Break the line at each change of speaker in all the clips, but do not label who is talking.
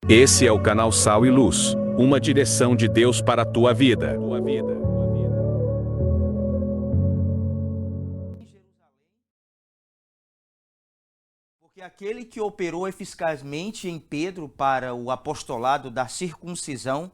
Esse é o canal Sal e Luz, uma direção de Deus para a tua vida.
Porque aquele que operou eficazmente em Pedro para o apostolado da circuncisão,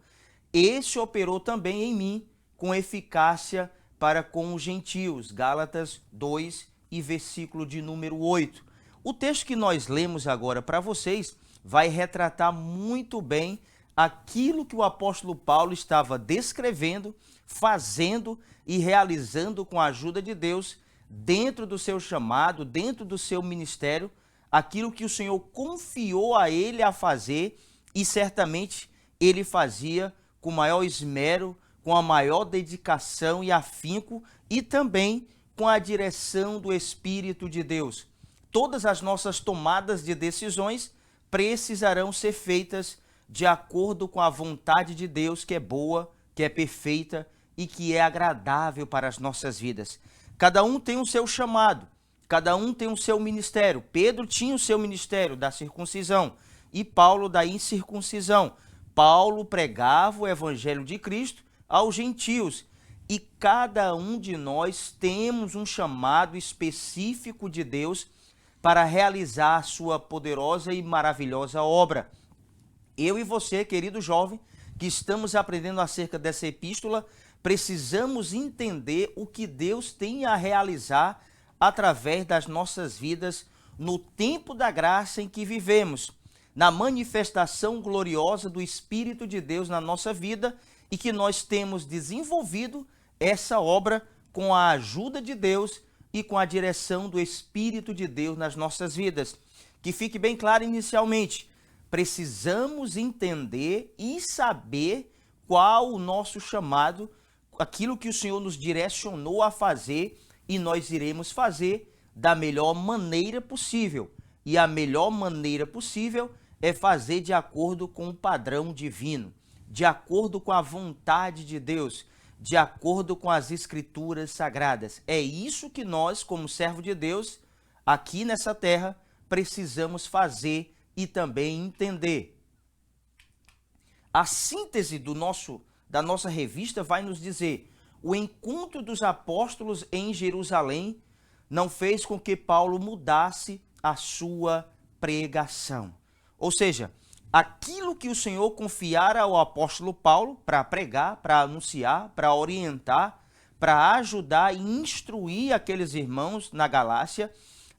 esse operou também em mim com eficácia para com os gentios. Gálatas 2 e versículo de número 8. O texto que nós lemos agora para vocês vai retratar muito bem aquilo que o apóstolo Paulo estava descrevendo, fazendo e realizando com a ajuda de Deus dentro do seu chamado, dentro do seu ministério, aquilo que o Senhor confiou a ele a fazer e certamente ele fazia com maior esmero, com a maior dedicação e afinco e também com a direção do Espírito de Deus. Todas as nossas tomadas de decisões precisarão ser feitas de acordo com a vontade de Deus, que é boa, que é perfeita e que é agradável para as nossas vidas. Cada um tem o seu chamado, cada um tem o seu ministério. Pedro tinha o seu ministério da circuncisão e Paulo da incircuncisão. Paulo pregava o evangelho de Cristo aos gentios e cada um de nós temos um chamado específico de Deus para realizar a sua poderosa e maravilhosa obra. Eu e você, querido jovem, que estamos aprendendo acerca dessa epístola, precisamos entender o que Deus tem a realizar através das nossas vidas no tempo da graça em que vivemos, na manifestação gloriosa do Espírito de Deus na nossa vida e que nós temos desenvolvido essa obra com a ajuda de Deus e com a direção do Espírito de Deus nas nossas vidas. Que fique bem claro inicialmente, precisamos entender e saber qual o nosso chamado, aquilo que o Senhor nos direcionou a fazer e nós iremos fazer da melhor maneira possível. E a melhor maneira possível é fazer de acordo com o padrão divino, de acordo com a vontade de Deus, de acordo com as Escrituras Sagradas. É isso que nós, como servo de Deus, aqui nessa terra, precisamos fazer e também entender. A síntese da nossa revista vai nos dizer: o encontro dos apóstolos em Jerusalém não fez com que Paulo mudasse a sua pregação. Ou seja, aquilo que o Senhor confiara ao apóstolo Paulo para pregar, para anunciar, para orientar, para ajudar e instruir aqueles irmãos na Galácia,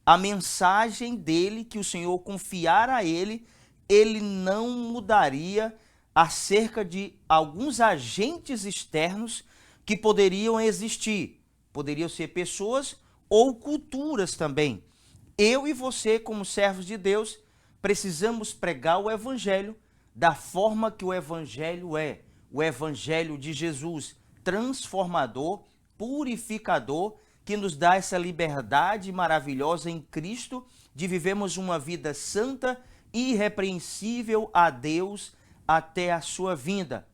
a mensagem dele que o Senhor confiara a ele, ele não mudaria acerca de alguns agentes externos que poderiam existir. Poderiam ser pessoas ou culturas também. Eu e você, como servos de Deus, precisamos pregar o Evangelho da forma que o Evangelho é. O Evangelho de Jesus, transformador, purificador, que nos dá essa liberdade maravilhosa em Cristo de vivermos uma vida santa e irrepreensível a Deus até a sua vinda.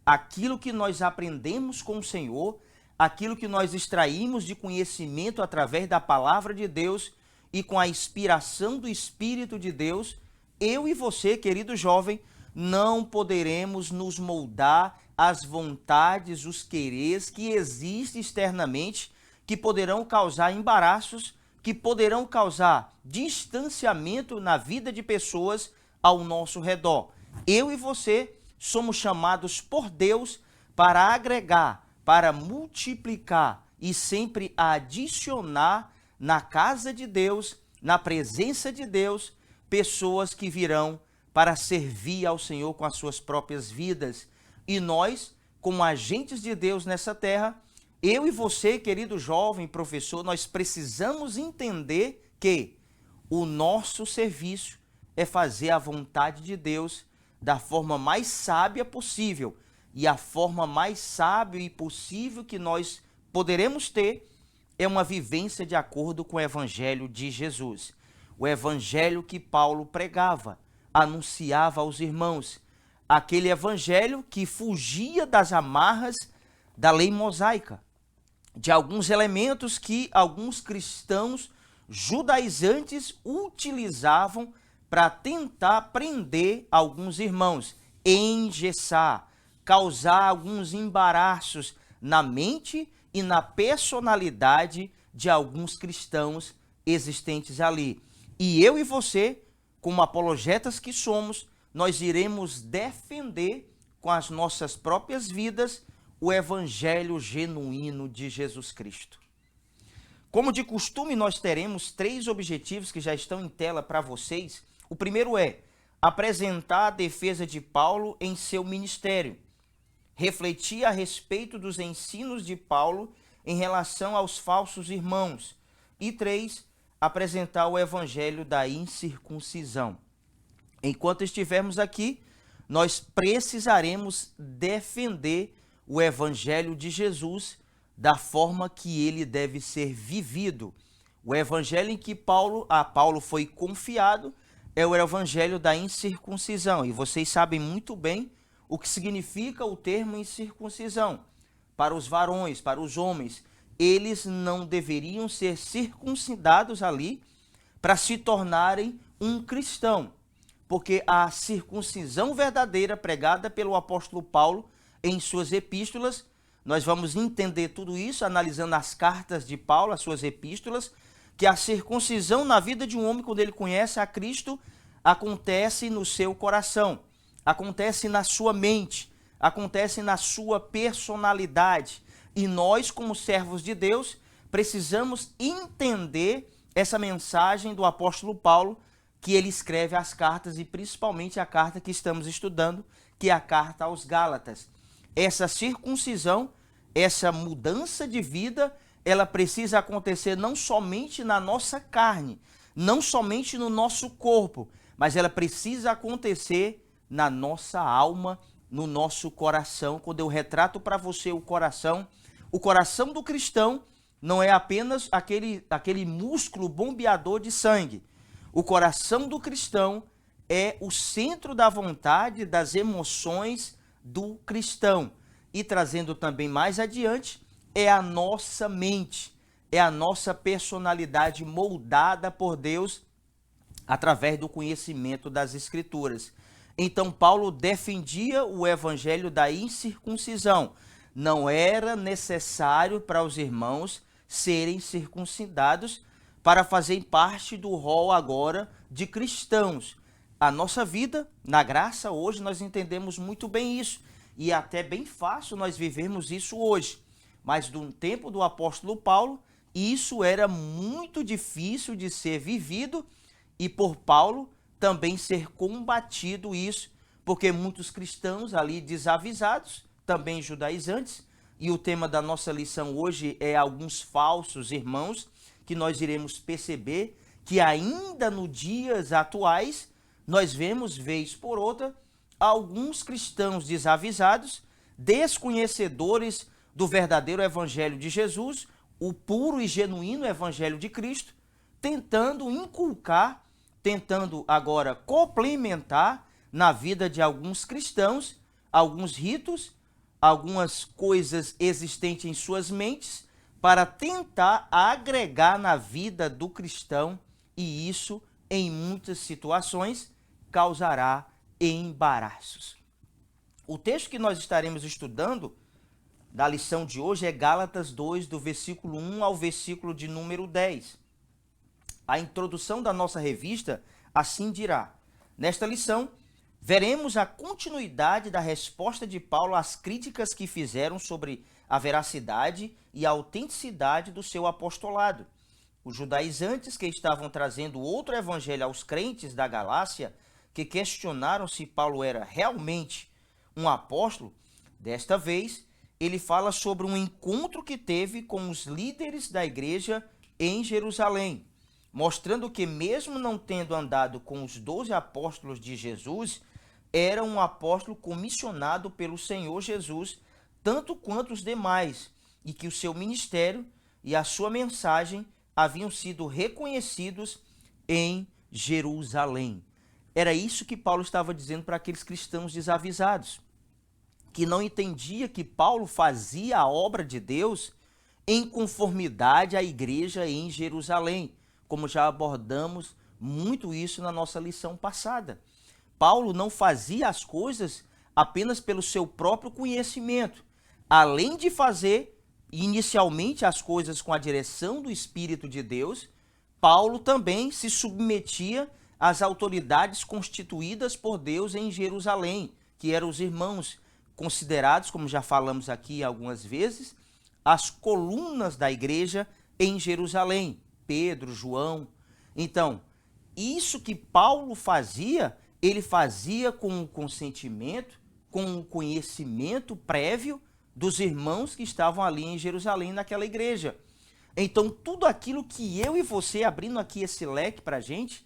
Aquilo que nós aprendemos com o Senhor, aquilo que nós extraímos de conhecimento através da palavra de Deus e com a inspiração do Espírito de Deus, eu e você, querido jovem, não poderemos nos moldar às vontades, os quereres que existem externamente, que poderão causar embaraços, que poderão causar distanciamento na vida de pessoas ao nosso redor. Eu e você somos chamados por Deus para agregar, para multiplicar e sempre adicionar na casa de Deus, na presença de Deus, pessoas que virão para servir ao Senhor com as suas próprias vidas. E nós, como agentes de Deus nessa terra, eu e você, querido jovem professor, nós precisamos entender que o nosso serviço é fazer a vontade de Deus da forma mais sábia possível. E a forma mais sábia e possível que nós poderemos ter é uma vivência de acordo com o Evangelho de Jesus. O Evangelho que Paulo pregava, anunciava aos irmãos. Aquele Evangelho que fugia das amarras da lei mosaica, de alguns elementos que alguns cristãos judaizantes utilizavam para tentar prender alguns irmãos, engessar, causar alguns embaraços na mente e na personalidade de alguns cristãos existentes ali. E eu e você, como apologetas que somos, nós iremos defender com as nossas próprias vidas o evangelho genuíno de Jesus Cristo. Como de costume, nós teremos 3 objetivos que já estão em tela para vocês. O primeiro é apresentar a defesa de Paulo em seu ministério, refletir a respeito dos ensinos de Paulo em relação aos falsos irmãos. E 3, apresentar o evangelho da incircuncisão. Enquanto estivermos aqui, nós precisaremos defender o evangelho de Jesus da forma que ele deve ser vivido. O evangelho em que Paulo foi confiado é o evangelho da incircuncisão. E vocês sabem muito bem o que significa o termo incircuncisão. Para os varões, para os homens, eles não deveriam ser circuncidados ali para se tornarem um cristão. Porque a circuncisão verdadeira pregada pelo apóstolo Paulo em suas epístolas, nós vamos entender tudo isso analisando as cartas de Paulo, as suas epístolas, que a circuncisão na vida de um homem, quando ele conhece a Cristo, acontece no seu coração, acontece na sua mente, acontece na sua personalidade. E nós, como servos de Deus, precisamos entender essa mensagem do apóstolo Paulo, que ele escreve as cartas, e principalmente a carta que estamos estudando, que é a carta aos Gálatas. Essa circuncisão, essa mudança de vida, ela precisa acontecer não somente na nossa carne, não somente no nosso corpo, mas ela precisa acontecer na nossa alma, no nosso coração. Quando eu retrato para você o coração do cristão não é apenas aquele músculo bombeador de sangue. O coração do cristão é o centro da vontade, das emoções do cristão. E trazendo também mais adiante, é a nossa mente, é a nossa personalidade moldada por Deus através do conhecimento das Escrituras. Então Paulo defendia o evangelho da incircuncisão. Não era necessário para os irmãos serem circuncidados para fazerem parte do rol agora de cristãos. A nossa vida, na graça, hoje nós entendemos muito bem isso. E é até bem fácil nós vivermos isso hoje. Mas no tempo do apóstolo Paulo, isso era muito difícil de ser vivido e por Paulo também ser combatido isso, porque muitos cristãos ali desavisados, também judaizantes, e o tema da nossa lição hoje é alguns falsos irmãos, que nós iremos perceber que ainda nos dias atuais, nós vemos, vez por outra, alguns cristãos desavisados, desconhecedores do verdadeiro evangelho de Jesus, o puro e genuíno evangelho de Cristo, tentando inculcar, tentando agora complementar na vida de alguns cristãos, alguns ritos, algumas coisas existentes em suas mentes, para tentar agregar na vida do cristão, e isso, em muitas situações, causará embaraços. O texto que nós estaremos estudando da lição de hoje é Gálatas 2, do versículo 1 ao versículo de número 10. A introdução da nossa revista assim dirá: nesta lição, veremos a continuidade da resposta de Paulo às críticas que fizeram sobre a veracidade e a autenticidade do seu apostolado. Os judaizantes que estavam trazendo outro evangelho aos crentes da Galácia, que questionaram se Paulo era realmente um apóstolo, desta vez ele fala sobre um encontro que teve com os líderes da igreja em Jerusalém, mostrando que mesmo não tendo andado com os 12 apóstolos de Jesus, era um apóstolo comissionado pelo Senhor Jesus, tanto quanto os demais, e que o seu ministério e a sua mensagem haviam sido reconhecidos em Jerusalém. Era isso que Paulo estava dizendo para aqueles cristãos desavisados, que não entendia que Paulo fazia a obra de Deus em conformidade à igreja em Jerusalém, como já abordamos muito isso na nossa lição passada. Paulo não fazia as coisas apenas pelo seu próprio conhecimento. Além de fazer inicialmente as coisas com a direção do Espírito de Deus, Paulo também se submetia às autoridades constituídas por Deus em Jerusalém, que eram os irmãos considerados, como já falamos aqui algumas vezes, as colunas da igreja em Jerusalém, Pedro, João. Então, isso que Paulo fazia, ele fazia com o consentimento, com o conhecimento prévio dos irmãos que estavam ali em Jerusalém naquela igreja. Então, tudo aquilo que eu e você, abrindo aqui esse leque para a gente,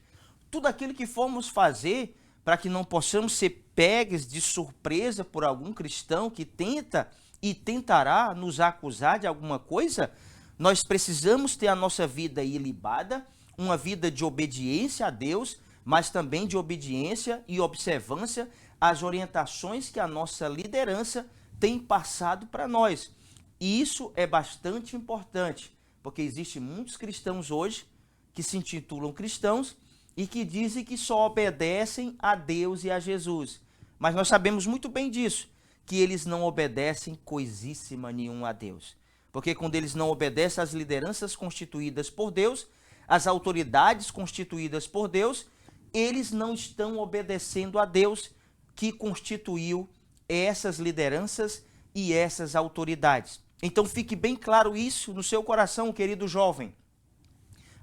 tudo aquilo que formos fazer para que não possamos ser pegues de surpresa por algum cristão que tenta e tentará nos acusar de alguma coisa, nós precisamos ter a nossa vida ilibada, uma vida de obediência a Deus, mas também de obediência e observância às orientações que a nossa liderança tem passado para nós. E isso é bastante importante, porque existem muitos cristãos hoje que se intitulam cristãos e que dizem que só obedecem a Deus e a Jesus. Mas nós sabemos muito bem disso, que eles não obedecem coisíssima nenhuma a Deus. Porque quando eles não obedecem às lideranças constituídas por Deus, às autoridades constituídas por Deus, eles não estão obedecendo a Deus que constituiu essas lideranças e essas autoridades. Então fique bem claro isso no seu coração, querido jovem.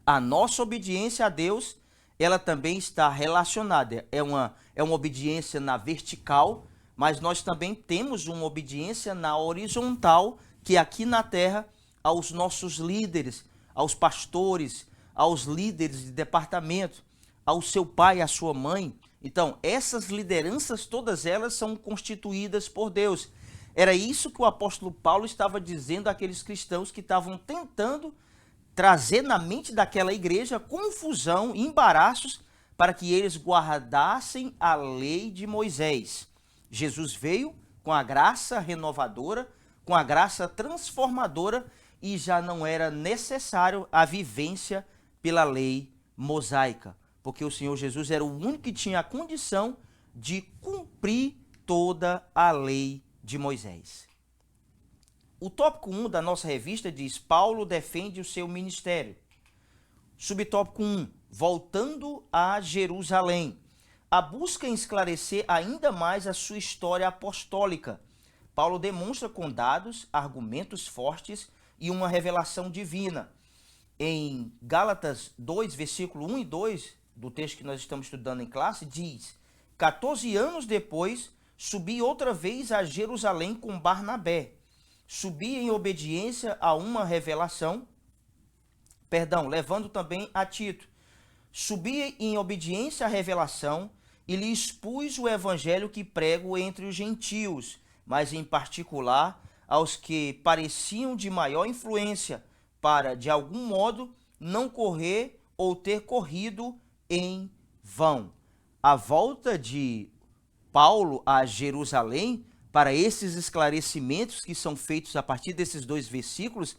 A nossa obediência a Deus, ela também está relacionada. É uma obediência na vertical, mas nós também temos uma obediência na horizontal, que é aqui na terra, aos nossos líderes, aos pastores, aos líderes de departamento, ao seu pai e à sua mãe. Então, essas lideranças, todas elas são constituídas por Deus. Era isso que o apóstolo Paulo estava dizendo àqueles cristãos que estavam tentando trazer na mente daquela igreja confusão, embaraços, para que eles guardassem a lei de Moisés. Jesus veio com a graça renovadora, com a graça transformadora, e já não era necessário a vivência pela lei mosaica, porque o Senhor Jesus era o único que tinha a condição de cumprir toda a lei de Moisés. O tópico 1 da nossa revista diz: Paulo defende o seu ministério. Subtópico 1, voltando a Jerusalém. A busca em esclarecer ainda mais a sua história apostólica. Paulo demonstra com dados, argumentos fortes e uma revelação divina. Em Gálatas 2, versículo 1 e 2, do texto que nós estamos estudando em classe, diz: 14 anos depois, subi outra vez a Jerusalém com Barnabé. Subi em obediência a uma revelação, levando também a Tito. Subi em obediência à revelação e lhe expus o evangelho que prego entre os gentios, mas em particular aos que pareciam de maior influência, para, de algum modo, não correr ou ter corrido em vão. A volta de Paulo a Jerusalém, para esses esclarecimentos que são feitos a partir desses 2 versículos,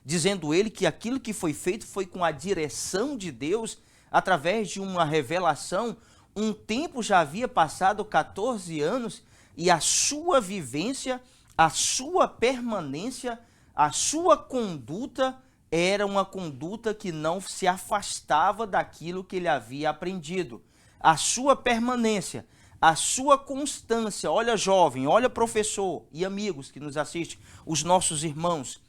dizendo ele que aquilo que foi feito foi com a direção de Deus, através de uma revelação. Um tempo já havia passado, 14 anos, e a sua vivência, a sua permanência, a sua conduta era uma conduta que não se afastava daquilo que ele havia aprendido. A sua permanência, a sua constância, olha jovem, olha professor e amigos que nos assistem, os nossos irmãos,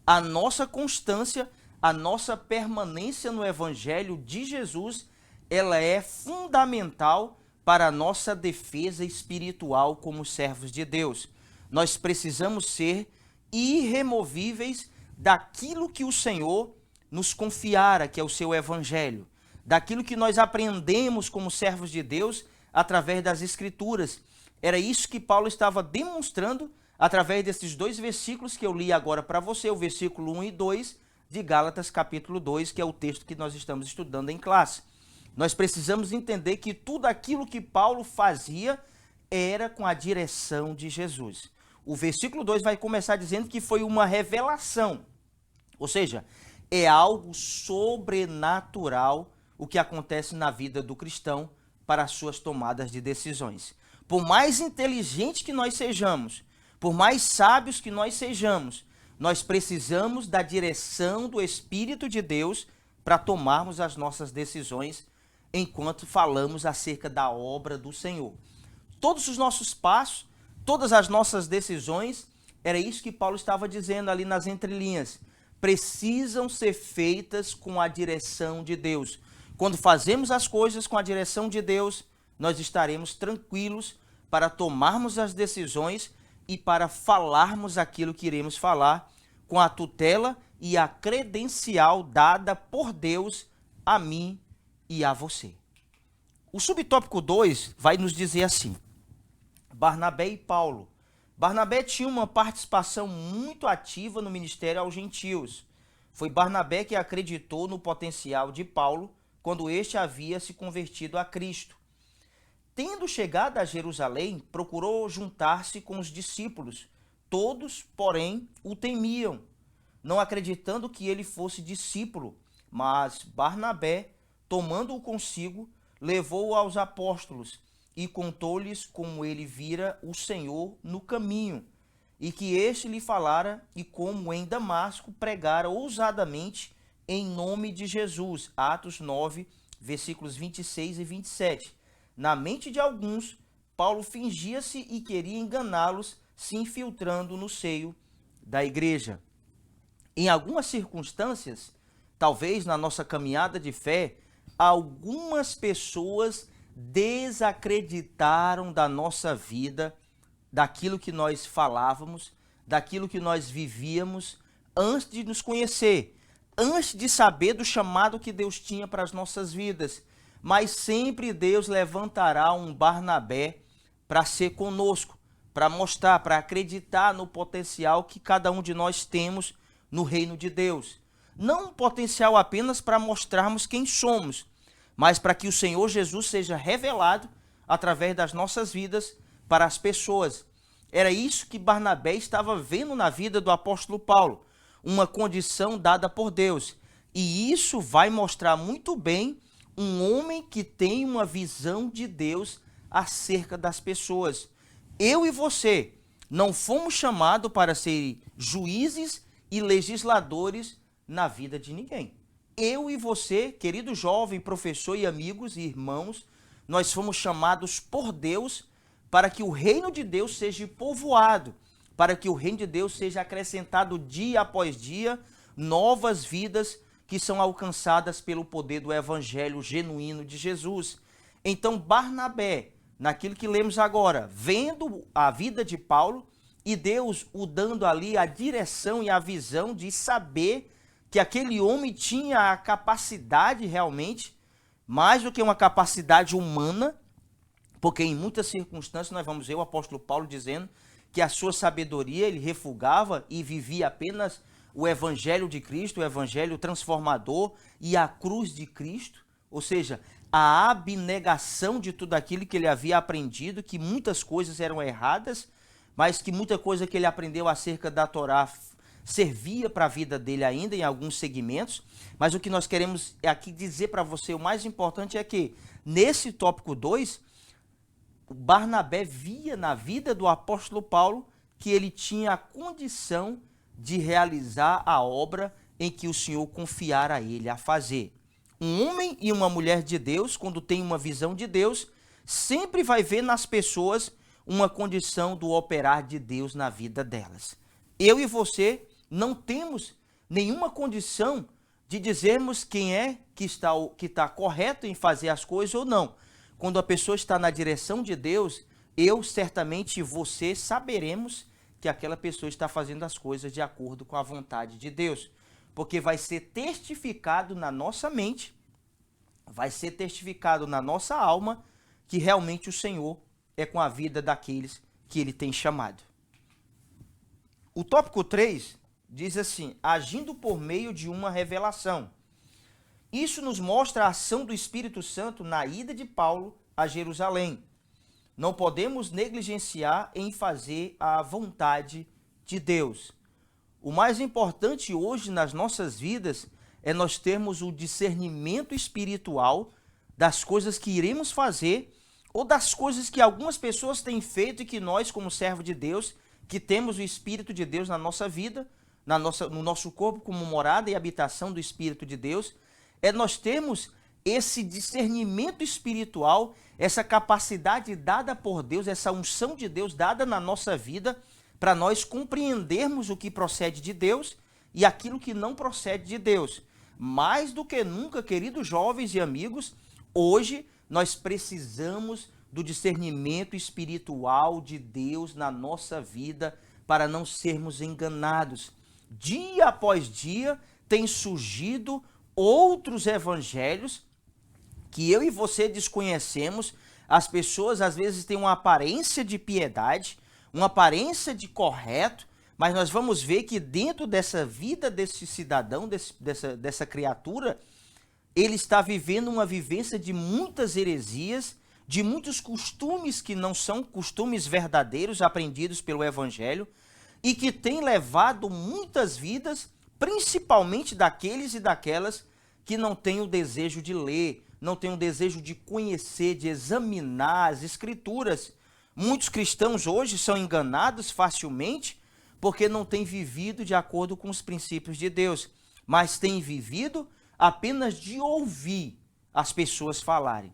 a nossa constância, a nossa permanência no Evangelho de Jesus, ela é fundamental para a nossa defesa espiritual como servos de Deus. Nós precisamos ser irremovíveis daquilo que o Senhor nos confiara, que é o seu Evangelho, daquilo que nós aprendemos como servos de Deus através das Escrituras. Era isso que Paulo estava demonstrando através desses 2 versículos que eu li agora para você, o versículo 1 e 2 de Gálatas capítulo 2, que é o texto que nós estamos estudando em classe. Nós precisamos entender que tudo aquilo que Paulo fazia era com a direção de Jesus. O versículo 2 vai começar dizendo que foi uma revelação, ou seja, é algo sobrenatural o que acontece na vida do cristão para as suas tomadas de decisões. Por mais inteligente que nós sejamos, por mais sábios que nós sejamos, nós precisamos da direção do Espírito de Deus para tomarmos as nossas decisões enquanto falamos acerca da obra do Senhor. Todos os nossos passos, todas as nossas decisões, era isso que Paulo estava dizendo ali nas entrelinhas, precisam ser feitas com a direção de Deus. Quando fazemos as coisas com a direção de Deus, nós estaremos tranquilos para tomarmos as decisões e para falarmos aquilo que iremos falar com a tutela e a credencial dada por Deus a mim e a você. O subtópico 2 vai nos dizer assim: Barnabé e Paulo. Barnabé tinha uma participação muito ativa no ministério aos gentios. Foi Barnabé que acreditou no potencial de Paulo quando este havia se convertido a Cristo. Tendo chegado a Jerusalém, procurou juntar-se com os discípulos. Todos, porém, o temiam, não acreditando que ele fosse discípulo. Mas Barnabé, tomando-o consigo, levou-o aos apóstolos e contou-lhes como ele vira o Senhor no caminho, e que este lhe falara, e como em Damasco pregara ousadamente em nome de Jesus. Atos 9, versículos 26 e 27. Na mente de alguns, Paulo fingia-se e queria enganá-los, se infiltrando no seio da igreja. Em algumas circunstâncias, talvez na nossa caminhada de fé, algumas pessoas desacreditaram da nossa vida, daquilo que nós falávamos, daquilo que nós vivíamos antes de nos conhecer, antes de saber do chamado que Deus tinha para as nossas vidas. Mas sempre Deus levantará um Barnabé para ser conosco, para mostrar, para acreditar no potencial que cada um de nós temos no reino de Deus. Não um potencial apenas para mostrarmos quem somos, mas para que o Senhor Jesus seja revelado através das nossas vidas para as pessoas. Era isso que Barnabé estava vendo na vida do apóstolo Paulo, uma condição dada por Deus. E isso vai mostrar muito bem um homem que tem uma visão de Deus acerca das pessoas. Eu e você não fomos chamados para ser juízes e legisladores na vida de ninguém. Eu e você, querido jovem, professor e amigos e irmãos, nós fomos chamados por Deus para que o reino de Deus seja povoado, para que o reino de Deus seja acrescentado dia após dia, novas vidas que são alcançadas pelo poder do evangelho genuíno de Jesus. Então Barnabé, naquilo que lemos agora, vendo a vida de Paulo e Deus o dando ali a direção e a visão de saber que aquele homem tinha a capacidade realmente, mais do que uma capacidade humana, porque em muitas circunstâncias nós vamos ver o apóstolo Paulo dizendo que a sua sabedoria ele refugava e vivia apenas o evangelho de Cristo, o evangelho transformador e a cruz de Cristo, ou seja, a abnegação de tudo aquilo que ele havia aprendido, que muitas coisas eram erradas, mas que muita coisa que ele aprendeu acerca da Torá servia para a vida dele ainda em alguns segmentos. Mas o que nós queremos aqui dizer para você, o mais importante é que nesse tópico 2, Barnabé via na vida do apóstolo Paulo que ele tinha a condição de realizar a obra em que o Senhor confiara a ele a fazer. Um homem e uma mulher de Deus, quando tem uma visão de Deus, sempre vai ver nas pessoas uma condição do operar de Deus na vida delas. Eu e você não temos nenhuma condição de dizermos quem é que está correto em fazer as coisas ou não. Quando a pessoa está na direção de Deus, eu certamente e você saberemos que aquela pessoa está fazendo as coisas de acordo com a vontade de Deus. Porque vai ser testificado na nossa mente, vai ser testificado na nossa alma que realmente o Senhor é com a vida daqueles que ele tem chamado. O tópico 3 diz assim: agindo por meio de uma revelação. Isso nos mostra a ação do Espírito Santo na ida de Paulo a Jerusalém. Não podemos negligenciar em fazer a vontade de Deus. O mais importante hoje nas nossas vidas é nós termos o discernimento espiritual das coisas que iremos fazer ou das coisas que algumas pessoas têm feito e que nós, como servo de Deus, que temos o Espírito de Deus na nossa vida, no nosso corpo como morada e habitação do Espírito de Deus, é nós termos esse discernimento espiritual, essa capacidade dada por Deus, essa unção de Deus dada na nossa vida, para nós compreendermos o que procede de Deus e aquilo que não procede de Deus. Mais do que nunca, queridos jovens e amigos, hoje nós precisamos do discernimento espiritual de Deus na nossa vida para não sermos enganados. Dia após dia tem surgido outros evangelhos que eu e você desconhecemos. As pessoas às vezes têm uma aparência de piedade, uma aparência de correto, mas nós vamos ver que dentro dessa vida desse cidadão, dessa criatura, ele está vivendo uma vivência de muitas heresias, de muitos costumes que não são costumes verdadeiros aprendidos pelo Evangelho e que tem levado muitas vidas, principalmente daqueles e daquelas que não têm o desejo de ler, não têm o desejo de conhecer, de examinar as Escrituras. Muitos cristãos hoje são enganados facilmente porque não têm vivido de acordo com os princípios de Deus, mas têm vivido apenas de ouvir as pessoas falarem.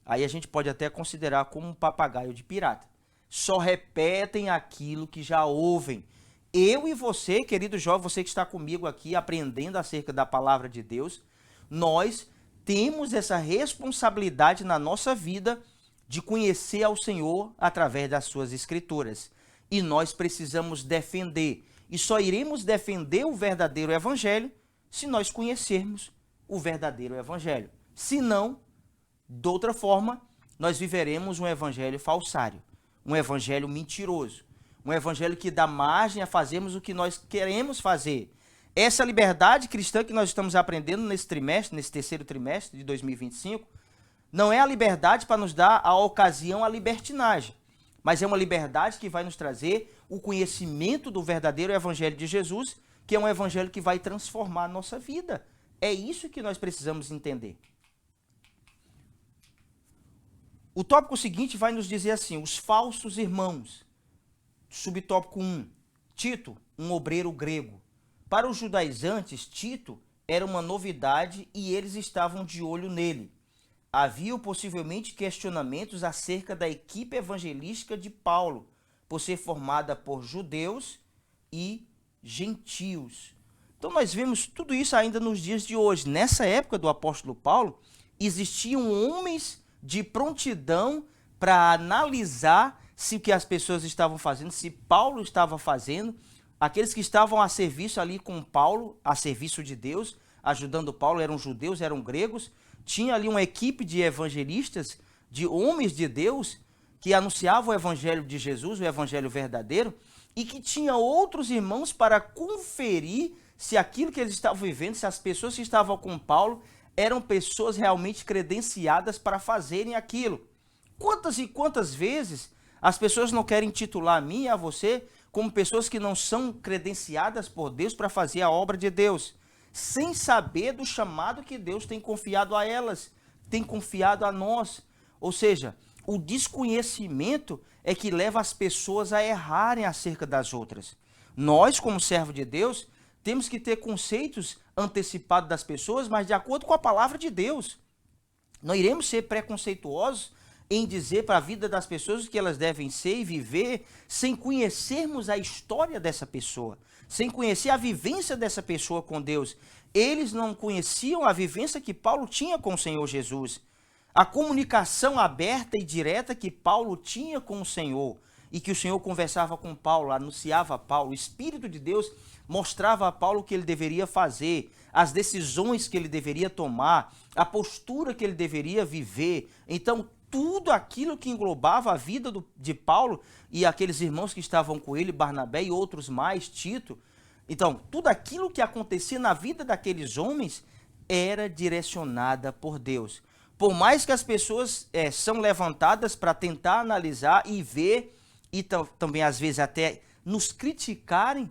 Aí a gente pode até considerar como um papagaio de pirata. Só repetem aquilo que já ouvem. Eu e você, querido jovem, você que está comigo aqui aprendendo acerca da palavra de Deus, nós temos essa responsabilidade na nossa vida de conhecer ao Senhor através das suas Escrituras. E nós precisamos defender. E só iremos defender o verdadeiro Evangelho se nós conhecermos o verdadeiro Evangelho. Se não, de outra forma, nós viveremos um evangelho falsário, um evangelho mentiroso, um evangelho que dá margem a fazermos o que nós queremos fazer. Essa liberdade cristã que nós estamos aprendendo nesse trimestre, nesse terceiro trimestre de 2025, não é a liberdade para nos dar a ocasião à libertinagem, mas é uma liberdade que vai nos trazer o conhecimento do verdadeiro evangelho de Jesus, que é um evangelho que vai transformar a nossa vida. É isso que nós precisamos entender. O tópico seguinte vai nos dizer assim, os falsos irmãos. Subtópico 1, Tito, um obreiro grego. Para os judaizantes, Tito era uma novidade e eles estavam de olho nele. Havia possivelmente questionamentos acerca da equipe evangelística de Paulo, por ser formada por judeus e gentios. Então nós vemos tudo isso ainda nos dias de hoje. Nessa época do apóstolo Paulo, existiam homens de prontidão para analisar se o que as pessoas estavam fazendo, se Paulo estava fazendo, aqueles que estavam a serviço ali com Paulo, a serviço de Deus, ajudando Paulo, eram judeus, eram gregos, tinha ali uma equipe de evangelistas, de homens de Deus, que anunciavam o evangelho de Jesus, o evangelho verdadeiro, e que tinha outros irmãos para conferir se aquilo que eles estavam vivendo, se as pessoas que estavam com Paulo eram pessoas realmente credenciadas para fazerem aquilo. Quantas e quantas vezes as pessoas não querem titular a mim e a você como pessoas que não são credenciadas por Deus para fazer a obra de Deus, sem saber do chamado que Deus tem confiado a elas, tem confiado a nós. Ou seja, o desconhecimento é que leva as pessoas a errarem acerca das outras. Nós, como servo de Deus, temos que ter conceitos antecipados das pessoas, mas de acordo com a palavra de Deus. Não iremos ser preconceituosos em dizer para a vida das pessoas o que elas devem ser e viver sem conhecermos a história dessa pessoa, sem conhecer a vivência dessa pessoa com Deus. Eles não conheciam a vivência que Paulo tinha com o Senhor Jesus, a comunicação aberta e direta que Paulo tinha com o Senhor e que o Senhor conversava com Paulo, anunciava a Paulo. O Espírito de Deus mostrava a Paulo o que ele deveria fazer, as decisões que ele deveria tomar, a postura que ele deveria viver. Então, tudo aquilo que englobava a vida de Paulo e aqueles irmãos que estavam com ele, Barnabé e outros mais, Tito. Então, tudo aquilo que acontecia na vida daqueles homens era direcionada por Deus. Por mais que as pessoas são levantadas para tentar analisar e ver, e também às vezes até nos criticarem,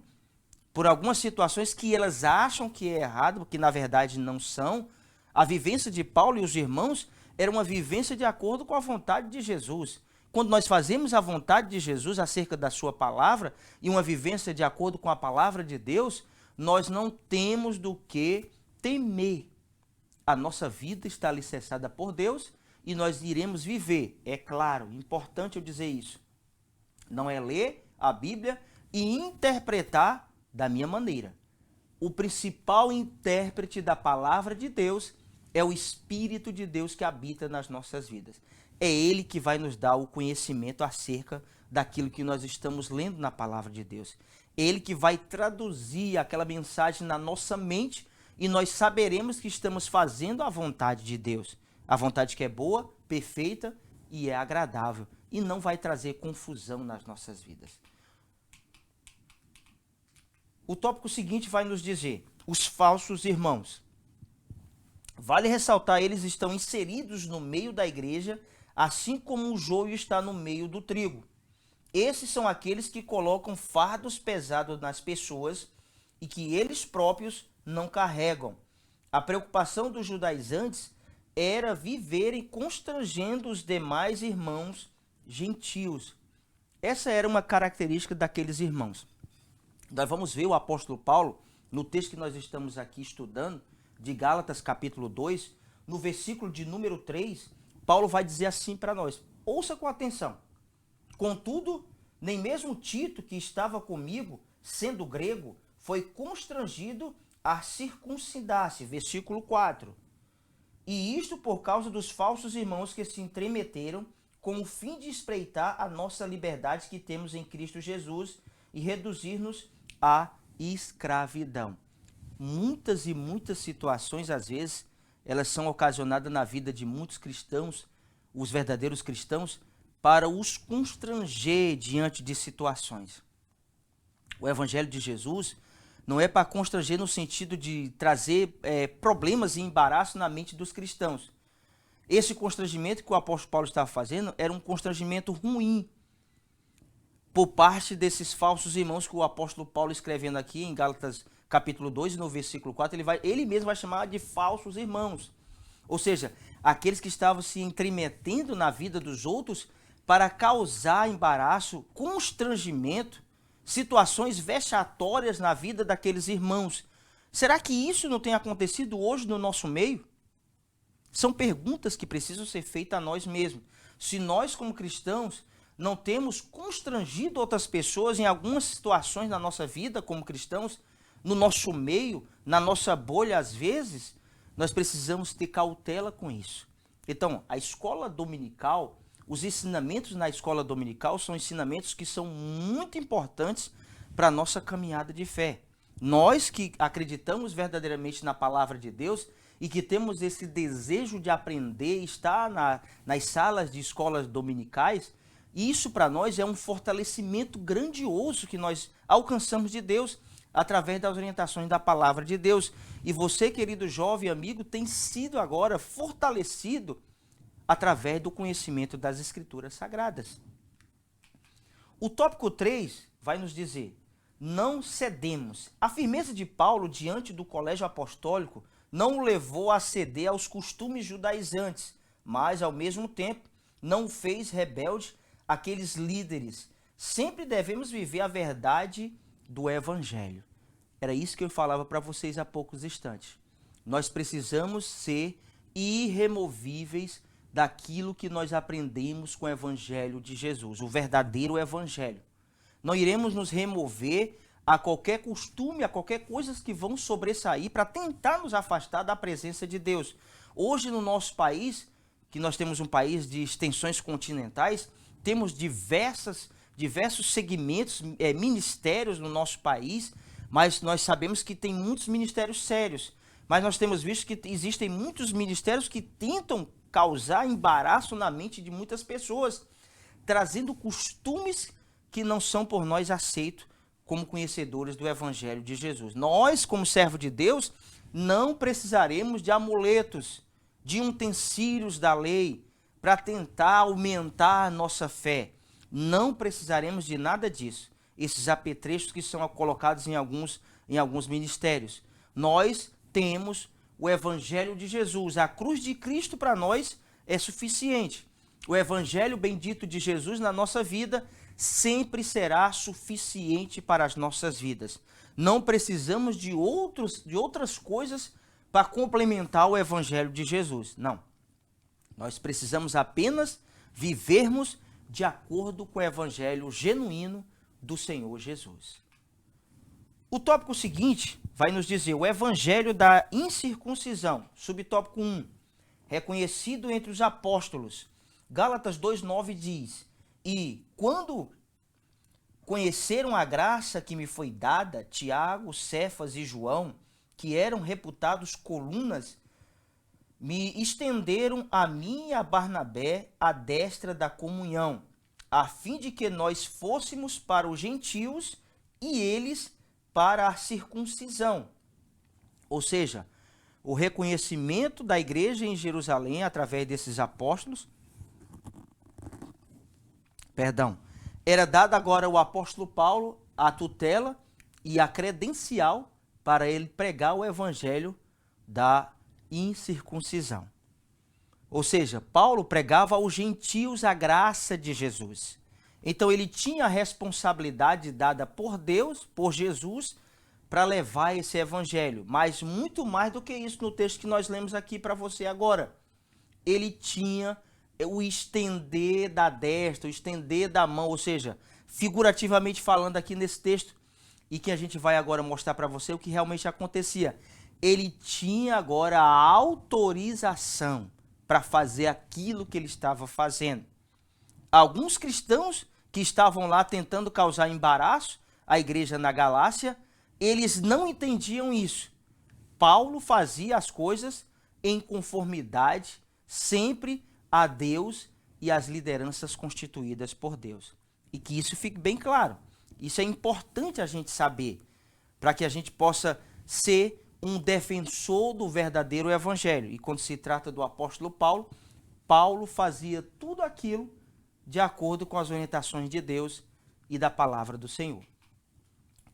por algumas situações que elas acham que é errado, que na verdade não são. A vivência de Paulo e os irmãos era uma vivência de acordo com a vontade de Jesus. Quando nós fazemos a vontade de Jesus acerca da sua palavra e uma vivência de acordo com a palavra de Deus, nós não temos do que temer. A nossa vida está alicerçada por Deus e nós iremos viver. É claro, importante eu dizer isso. Não é ler a Bíblia e interpretar da minha maneira. O principal intérprete da palavra de Deus é o Espírito de Deus que habita nas nossas vidas. É Ele que vai nos dar o conhecimento acerca daquilo que nós estamos lendo na palavra de Deus. É Ele que vai traduzir aquela mensagem na nossa mente e nós saberemos que estamos fazendo a vontade de Deus. A vontade que é boa, perfeita e é agradável. E não vai trazer confusão nas nossas vidas. O tópico seguinte vai nos dizer: os falsos irmãos. Vale ressaltar, eles estão inseridos no meio da igreja, assim como o joio está no meio do trigo. Esses são aqueles que colocam fardos pesados nas pessoas e que eles próprios não carregam. A preocupação dos judaizantes era viverem constrangendo os demais irmãos gentios. Essa era uma característica daqueles irmãos. Nós vamos ver o apóstolo Paulo, no texto que nós estamos aqui estudando, de Gálatas capítulo 2, no versículo de número 3, Paulo vai dizer assim para nós. Ouça com atenção. Contudo, nem mesmo Tito, que estava comigo, sendo grego, foi constrangido a circuncidar-se. Versículo 4. E isto por causa dos falsos irmãos que se entremeteram com o fim de espreitar a nossa liberdade que temos em Cristo Jesus e reduzir-nos à escravidão. Muitas e muitas situações, às vezes, elas são ocasionadas na vida de muitos cristãos, os verdadeiros cristãos, para os constranger diante de situações. O Evangelho de Jesus não é para constranger no sentido de trazer problemas e embaraço na mente dos cristãos. Esse constrangimento que o apóstolo Paulo estava fazendo era um constrangimento ruim por parte desses falsos irmãos que o apóstolo Paulo, escrevendo aqui em Gálatas capítulo 2, no versículo 4, ele mesmo vai chamar de falsos irmãos. Ou seja, aqueles que estavam se entremetendo na vida dos outros para causar embaraço, constrangimento, situações vexatórias na vida daqueles irmãos. Será que isso não tem acontecido hoje no nosso meio? São perguntas que precisam ser feitas a nós mesmos. Se nós, como cristãos, não temos constrangido outras pessoas em algumas situações na nossa vida como cristãos, no nosso meio, na nossa bolha às vezes, nós precisamos ter cautela com isso. Então, a escola dominical, os ensinamentos na escola dominical são ensinamentos que são muito importantes para a nossa caminhada de fé. Nós que acreditamos verdadeiramente na palavra de Deus e que temos esse desejo de aprender, estar nas salas de escolas dominicais, isso para nós é um fortalecimento grandioso que nós alcançamos de Deus através das orientações da palavra de Deus. E você, querido jovem amigo, tem sido agora fortalecido através do conhecimento das Escrituras Sagradas. O tópico 3 vai nos dizer: não cedemos. A firmeza de Paulo diante do colégio apostólico não o levou a ceder aos costumes judaizantes, mas, ao mesmo tempo, não fez rebelde àqueles líderes. Sempre devemos viver a verdade do Evangelho. Era isso que eu falava para vocês há poucos instantes. Nós precisamos ser irremovíveis daquilo que nós aprendemos com o Evangelho de Jesus, o verdadeiro Evangelho. Não iremos nos remover a qualquer costume, a qualquer coisa que vão sobressair para tentar nos afastar da presença de Deus. Hoje no nosso país, que nós temos um país de extensões continentais, temos diversos segmentos, ministérios no nosso país, mas nós sabemos que tem muitos ministérios sérios. Mas nós temos visto que existem muitos ministérios que tentam causar embaraço na mente de muitas pessoas, trazendo costumes que não são por nós aceitos como conhecedores do Evangelho de Jesus. Nós, como servo de Deus, não precisaremos de amuletos, de utensílios da lei, para tentar aumentar a nossa fé. Não precisaremos de nada disso. esses apetrechos que são colocados em alguns ministérios. Nós temos o Evangelho de Jesus. A cruz de Cristo para nós é suficiente. O Evangelho bendito de Jesus na nossa vida sempre será suficiente para as nossas vidas. Não precisamos de outras coisas para complementar o Evangelho de Jesus. Não. Nós precisamos apenas vivermos de acordo com o Evangelho genuíno do Senhor Jesus. O tópico seguinte vai nos dizer o Evangelho da incircuncisão. Subtópico 1. Reconhecido entre os apóstolos. Gálatas 2,9 diz: E quando conheceram a graça que me foi dada, Tiago, Cefas e João, que eram reputados colunas, me estenderam a mim e a Barnabé a destra da comunhão, a fim de que nós fôssemos para os gentios e eles para a circuncisão. Ou seja, o reconhecimento da igreja em Jerusalém através desses apóstolos, era dado agora ao apóstolo Paulo a tutela e a credencial para ele pregar o evangelho da incircuncisão. Ou seja, Paulo pregava aos gentios a graça de Jesus. Então ele tinha a responsabilidade dada por Deus, por Jesus, para levar esse evangelho. Mas muito mais do que isso no texto que nós lemos aqui para você agora. Ele tinha o estender da destra, o estender da mão, ou seja, figurativamente falando aqui nesse texto, e que a gente vai agora mostrar para você o que realmente acontecia. Ele tinha agora a autorização para fazer aquilo que ele estava fazendo. Alguns cristãos que estavam lá tentando causar embaraço à igreja na Galácia, eles não entendiam isso. Paulo fazia as coisas em conformidade sempre a Deus e às lideranças constituídas por Deus. E que isso fique bem claro. Isso é importante a gente saber, para que a gente possa ser um defensor do verdadeiro evangelho. E quando se trata do apóstolo Paulo, Paulo fazia tudo aquilo de acordo com as orientações de Deus e da palavra do Senhor.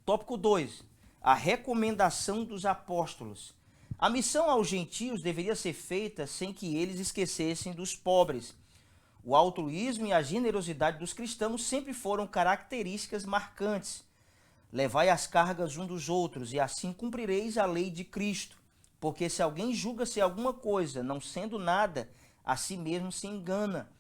Tópico 2. A recomendação dos apóstolos. A missão aos gentios deveria ser feita sem que eles esquecessem dos pobres. O altruísmo e a generosidade dos cristãos sempre foram características marcantes. Levai as cargas uns dos outros, e assim cumprireis a lei de Cristo. Porque se alguém julga ser alguma coisa, não sendo nada, a si mesmo se engana.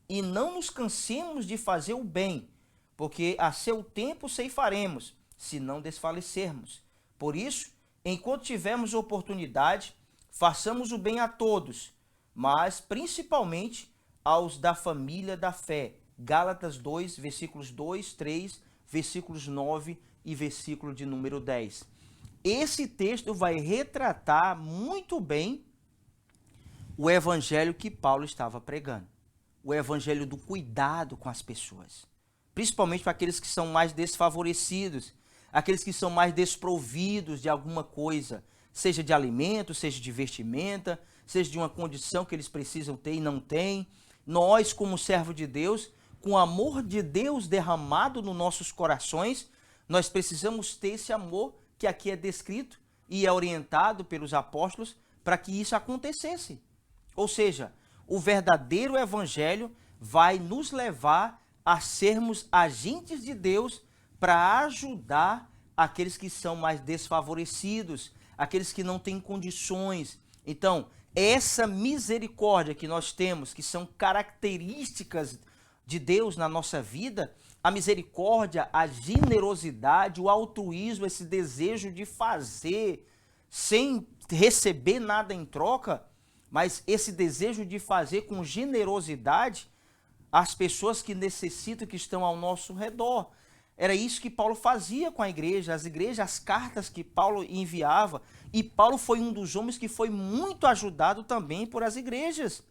E não nos cansemos de fazer o bem, porque a seu tempo ceifaremos, se não desfalecermos. Por isso, enquanto tivermos oportunidade, façamos o bem a todos, mas principalmente aos da família da fé. Gálatas 2, versículos 2, 3, versículos 9 e versículo de número 10. Esse texto vai retratar muito bem o evangelho que Paulo estava pregando. O evangelho do cuidado com as pessoas. Principalmente para aqueles que são mais desfavorecidos, aqueles que são mais desprovidos de alguma coisa, seja de alimento, seja de vestimenta, seja de uma condição que eles precisam ter e não têm. Nós, como servo de Deus, com o amor de Deus derramado nos nossos corações, nós precisamos ter esse amor que aqui é descrito e é orientado pelos apóstolos para que isso acontecesse. Ou seja, o verdadeiro evangelho vai nos levar a sermos agentes de Deus para ajudar aqueles que são mais desfavorecidos, aqueles que não têm condições. Então, essa misericórdia que nós temos, que são características de Deus na nossa vida, a misericórdia, a generosidade, o altruísmo, esse desejo de fazer sem receber nada em troca, mas esse desejo de fazer com generosidade as pessoas que necessitam, que estão ao nosso redor. Era isso que Paulo fazia com a igreja, as cartas que Paulo enviava. E Paulo foi um dos homens que foi muito ajudado também por as igrejas.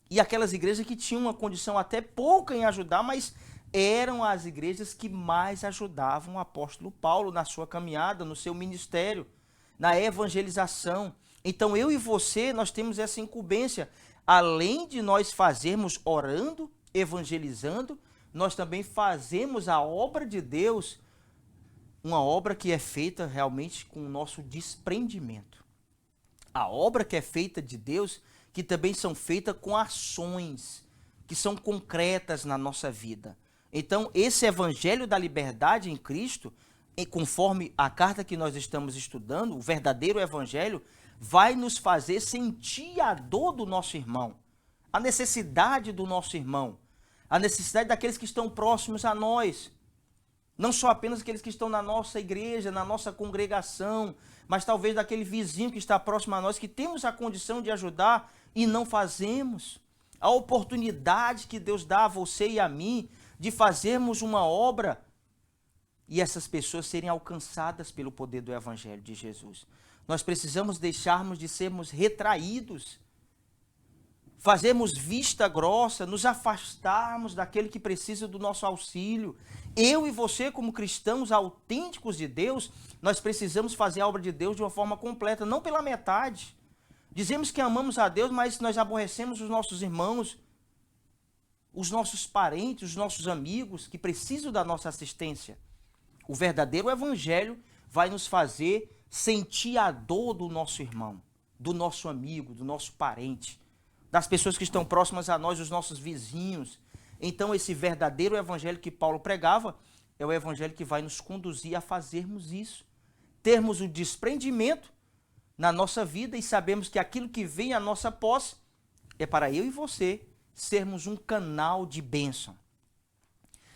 E aquelas igrejas que tinham uma condição até pouca em ajudar, mas eram as igrejas que mais ajudavam o apóstolo Paulo na sua caminhada, no seu ministério, na evangelização. Então eu e você, nós temos essa incumbência. Além de nós fazermos orando, evangelizando, nós também fazemos a obra de Deus, uma obra que é feita realmente com o nosso desprendimento. A obra que é feita de Deus, que também são feitas com ações, que são concretas na nossa vida. Então, esse evangelho da liberdade em Cristo, conforme a carta que nós estamos estudando, o verdadeiro evangelho, vai nos fazer sentir a dor do nosso irmão, a necessidade do nosso irmão, a necessidade daqueles que estão próximos a nós. Não só apenas aqueles que estão na nossa igreja, na nossa congregação, mas talvez daquele vizinho que está próximo a nós, que temos a condição de ajudar e não fazemos. A oportunidade que Deus dá a você e a mim de fazermos uma obra e essas pessoas serem alcançadas pelo poder do Evangelho de Jesus. Nós precisamos deixarmos de sermos retraídos, fazermos vista grossa, nos afastarmos daquele que precisa do nosso auxílio. Eu e você, como cristãos autênticos de Deus, nós precisamos fazer a obra de Deus de uma forma completa, não pela metade. Dizemos que amamos a Deus, mas nós aborrecemos os nossos irmãos, os nossos parentes, os nossos amigos que precisam da nossa assistência. O verdadeiro evangelho vai nos fazer sentir a dor do nosso irmão, do nosso amigo, do nosso parente, das pessoas que estão próximas a nós, os nossos vizinhos. Então, esse verdadeiro evangelho que Paulo pregava é o evangelho que vai nos conduzir a fazermos isso. Termos o desprendimento na nossa vida e sabemos que aquilo que vem à nossa posse é para eu e você sermos um canal de bênção.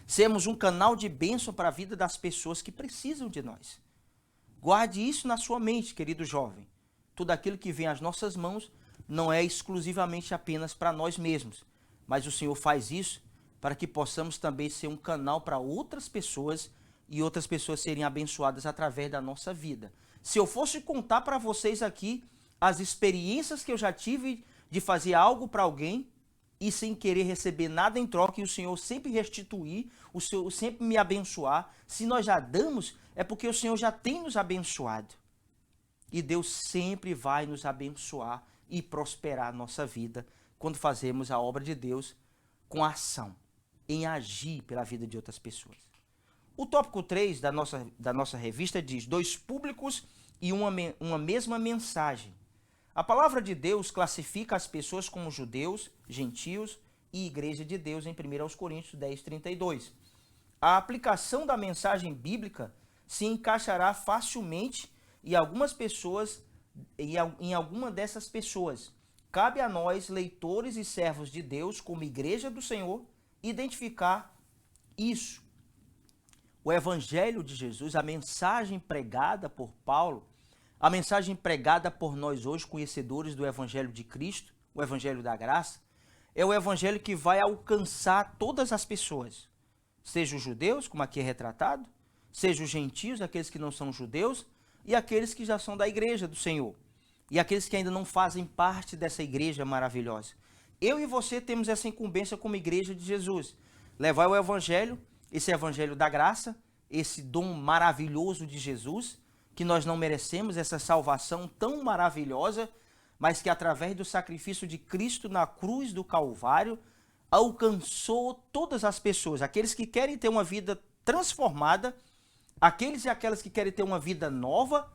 Sermos um canal de bênção para a vida das pessoas que precisam de nós. Guarde isso na sua mente, querido jovem. Tudo aquilo que vem às nossas mãos não é exclusivamente apenas para nós mesmos, mas o Senhor faz isso para que possamos também ser um canal para outras pessoas e outras pessoas serem abençoadas através da nossa vida. Se eu fosse contar para vocês aqui as experiências que eu já tive de fazer algo para alguém e sem querer receber nada em troca e o Senhor sempre restituir, o Senhor sempre me abençoar, se nós já damos, é porque o Senhor já tem nos abençoado. E Deus sempre vai nos abençoar e prosperar a nossa vida quando fazemos a obra de Deus com ação, em agir pela vida de outras pessoas. O tópico 3 da nossa revista diz: dois públicos e uma mesma mensagem. A palavra de Deus classifica as pessoas como judeus, gentios e igreja de Deus em 1 Coríntios 10, 32. A aplicação da mensagem bíblica se encaixará facilmente em algumas pessoas, em alguma dessas pessoas. Cabe a nós, leitores e servos de Deus, como igreja do Senhor, identificar isso. O evangelho de Jesus, a mensagem pregada por Paulo, a mensagem pregada por nós hoje, conhecedores do evangelho de Cristo, o evangelho da graça, é o evangelho que vai alcançar todas as pessoas, sejam os judeus, como aqui é retratado, sejam os gentios, aqueles que não são judeus, e aqueles que já são da igreja do Senhor, e aqueles que ainda não fazem parte dessa igreja maravilhosa. Eu e você temos essa incumbência como igreja de Jesus, levar o evangelho, esse evangelho da graça, esse dom maravilhoso de Jesus, que nós não merecemos, essa salvação tão maravilhosa, mas que através do sacrifício de Cristo na cruz do Calvário, alcançou todas as pessoas, aqueles que querem ter uma vida transformada, aqueles e aquelas que querem ter uma vida nova,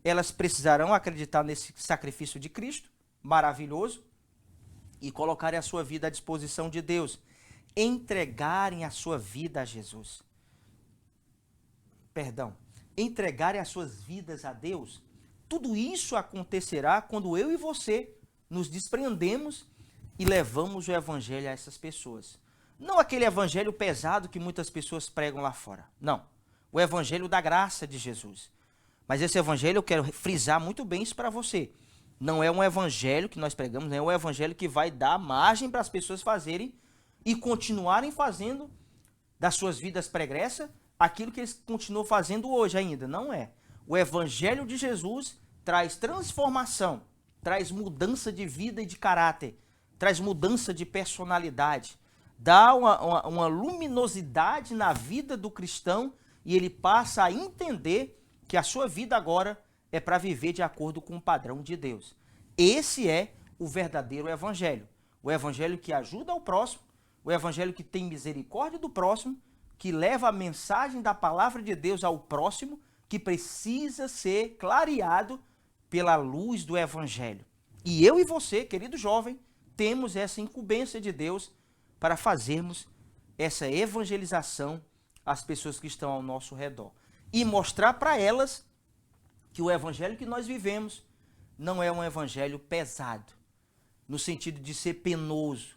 elas precisarão acreditar nesse sacrifício de Cristo, maravilhoso, e colocarem a sua vida à disposição de Deus, entregarem a sua vida a Jesus. Entregarem as suas vidas a Deus. Tudo isso acontecerá quando eu e você nos desprendemos e levamos o evangelho a essas pessoas. Não aquele evangelho pesado que muitas pessoas pregam lá fora. Não. O evangelho da graça de Jesus. Mas esse evangelho, eu quero frisar muito bem isso para você. Não é um evangelho que nós pregamos, não é um evangelho que vai dar margem para as pessoas fazerem e continuarem fazendo das suas vidas pregressas aquilo que eles continuam fazendo hoje ainda. Não é. O evangelho de Jesus traz transformação, traz mudança de vida e de caráter, traz mudança de personalidade, dá uma luminosidade na vida do cristão e ele passa a entender que a sua vida agora é para viver de acordo com o padrão de Deus. Esse é o verdadeiro evangelho. O evangelho que ajuda o próximo, o evangelho que tem misericórdia do próximo, que leva a mensagem da palavra de Deus ao próximo, que precisa ser clareado pela luz do evangelho. E eu e você, querido jovem, temos essa incumbência de Deus para fazermos essa evangelização às pessoas que estão ao nosso redor e mostrar para elas que o evangelho que nós vivemos não é um evangelho pesado, no sentido de ser penoso,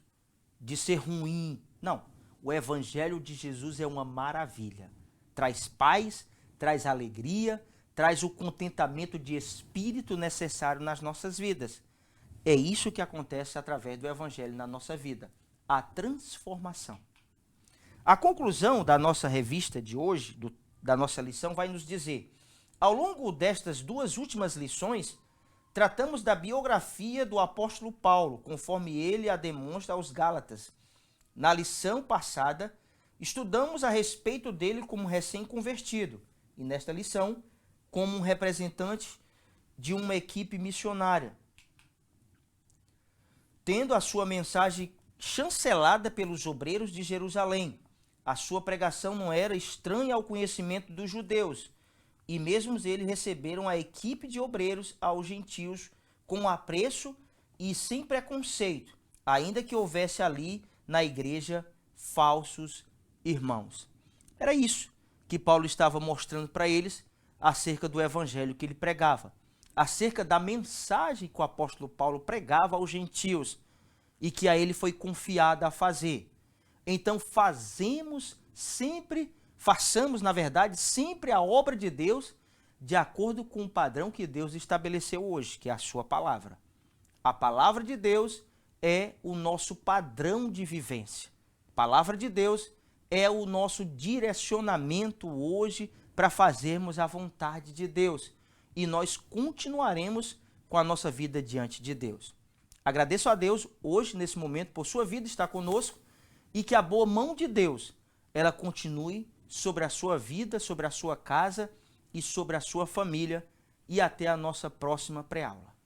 de ser ruim. Não, o evangelho de Jesus é uma maravilha. Traz paz, traz alegria, traz o contentamento de espírito necessário nas nossas vidas. É isso que acontece através do evangelho na nossa vida, a transformação. A conclusão da nossa revista de hoje, da nossa lição, vai nos dizer: ao longo destas duas últimas lições, tratamos da biografia do apóstolo Paulo, conforme ele a demonstra aos Gálatas. Na lição passada, estudamos a respeito dele como recém-convertido, e nesta lição, como um representante de uma equipe missionária, tendo a sua mensagem chancelada pelos obreiros de Jerusalém. A sua pregação não era estranha ao conhecimento dos judeus, e mesmo eles receberam a equipe de obreiros aos gentios com apreço e sem preconceito, ainda que houvesse ali na igreja falsos irmãos. Era isso que Paulo estava mostrando para eles acerca do evangelho que ele pregava, acerca da mensagem que o apóstolo Paulo pregava aos gentios e que a ele foi confiada a fazer. Então façamos, na verdade, sempre a obra de Deus de acordo com o padrão que Deus estabeleceu hoje, que é a sua palavra. A palavra de Deus é o nosso padrão de vivência. A palavra de Deus é o nosso direcionamento hoje para fazermos a vontade de Deus. E nós continuaremos com a nossa vida diante de Deus. Agradeço a Deus hoje, nesse momento, por sua vida estar conosco e que a boa mão de Deus, ela continue sobre a sua vida, sobre a sua casa e sobre a sua família e até a nossa próxima pré-aula.